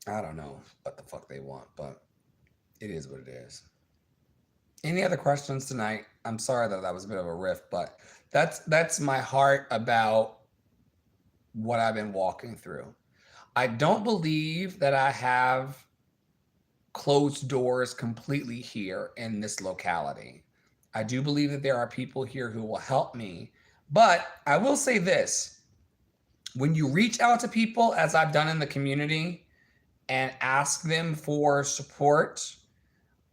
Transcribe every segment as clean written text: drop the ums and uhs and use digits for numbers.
I don't know what the fuck they want, but it is what it is. Any other questions tonight? I'm sorry that that was a bit of a riff, but that's my heart about what I've been walking through. I don't believe that I have closed doors completely here in this locality. I do believe that there are people here who will help me, but I will say this: when you reach out to people, as I've done in the community, and ask them for support,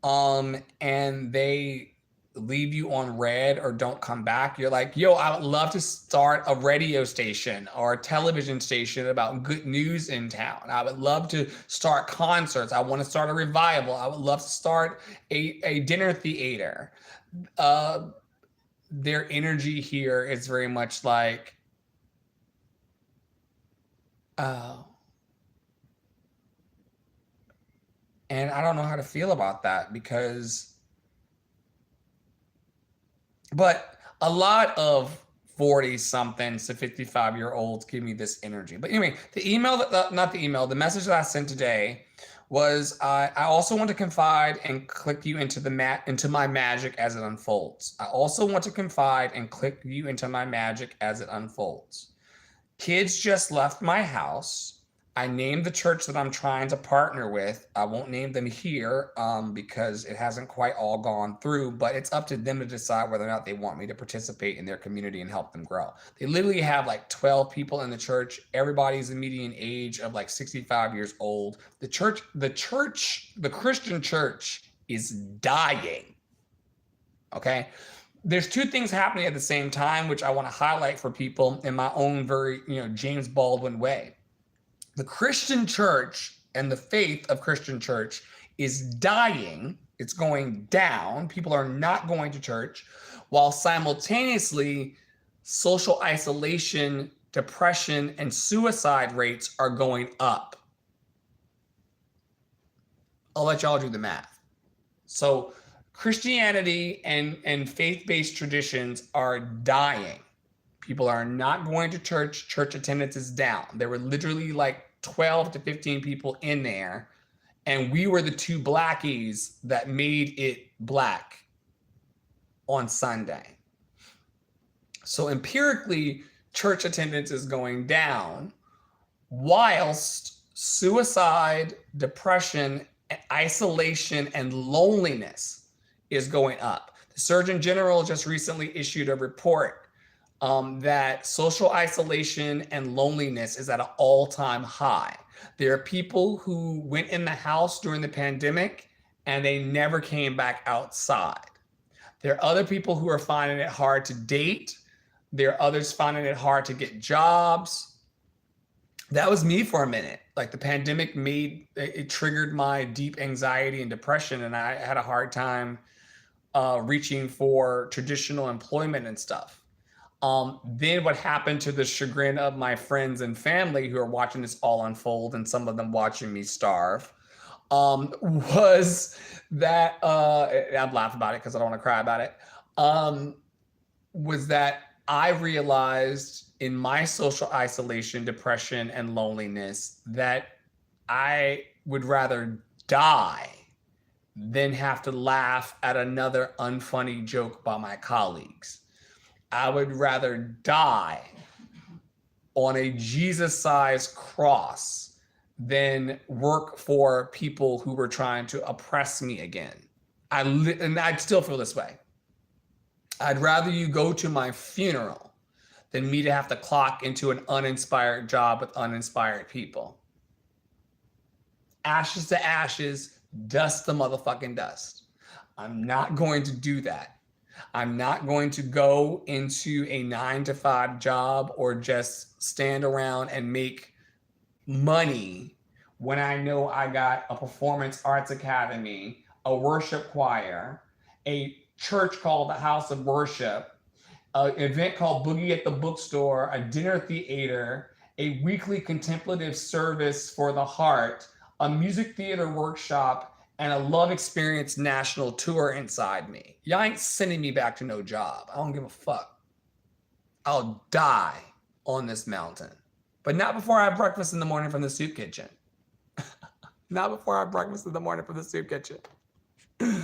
and they leave you on red or don't come back, you're like, yo, I would love to start a radio station or a television station about good news in town. I would love to start concerts. I want to start a revival. I would love to start a dinner theater. uh their energy here is very much like, oh, and I don't know how to feel about that, because but a lot of 40 somethings to 55-year-olds give me this energy. But anyway, the email that, not the email, the message that I sent today was, I also want to confide and click you into into my magic as it unfolds. I also want to confide and click you into my magic as it unfolds. Kids just left my house. I named the church that I'm trying to partner with. I won't name them here, because it hasn't quite all gone through, but it's up to them to decide whether or not they want me to participate in their community and help them grow. They literally have like 12 people in the church. Everybody's a median age of like 65 years old. The Christian church is dying. Okay. There's two things happening at the same time, which I want to highlight for people in my own very, James Baldwin way. The Christian church and the faith of Christian church is dying. It's going down. People are not going to church, while simultaneously social isolation, depression, and suicide rates are going up. I'll let y'all do the math. So Christianity and faith-based traditions are dying. People are not going to church. Church attendance is down. There were literally like 12 to 15 people in there, and we were the two blackies that made it black on Sunday. So empirically, church attendance is going down, whilst suicide, depression, isolation, and loneliness is going up. The Surgeon General just recently issued a report, that social isolation and loneliness is at an all-time high. There are people who went in the house during the pandemic and they never came back outside. There are other people who are finding it hard to date. There are others finding it hard to get jobs. That was me for a minute. Like, the pandemic it triggered my deep anxiety and depression, and I had a hard time reaching for traditional employment and stuff. Then what happened, to the chagrin of my friends and family who are watching this all unfold, and some of them watching me starve, was that, I'm laughing about it because I don't want to cry about it, was that I realized in my social isolation, depression, and loneliness that I would rather die than have to laugh at another unfunny joke by my colleagues. I would rather die on a Jesus-sized cross than work for people who were trying to oppress me again. And I'd still feel this way. I'd rather you go to my funeral than me to have to clock into an uninspired job with uninspired people. Ashes to ashes, dust to motherfucking dust. I'm not going to do that. I'm not going to go into a 9 to 5 job or just stand around and make money when I know I got a performance arts academy, a worship choir, a church called the House of Worship, an event called Boogie at the Bookstore, a dinner theater, a weekly contemplative service for the heart, a music theater workshop, and a Love Experience national tour inside me. Y'all ain't sending me back to no job. I don't give a fuck. I'll die on this mountain. But not before I have breakfast in the morning from the soup kitchen. Not before our breakfast in the morning from the soup kitchen.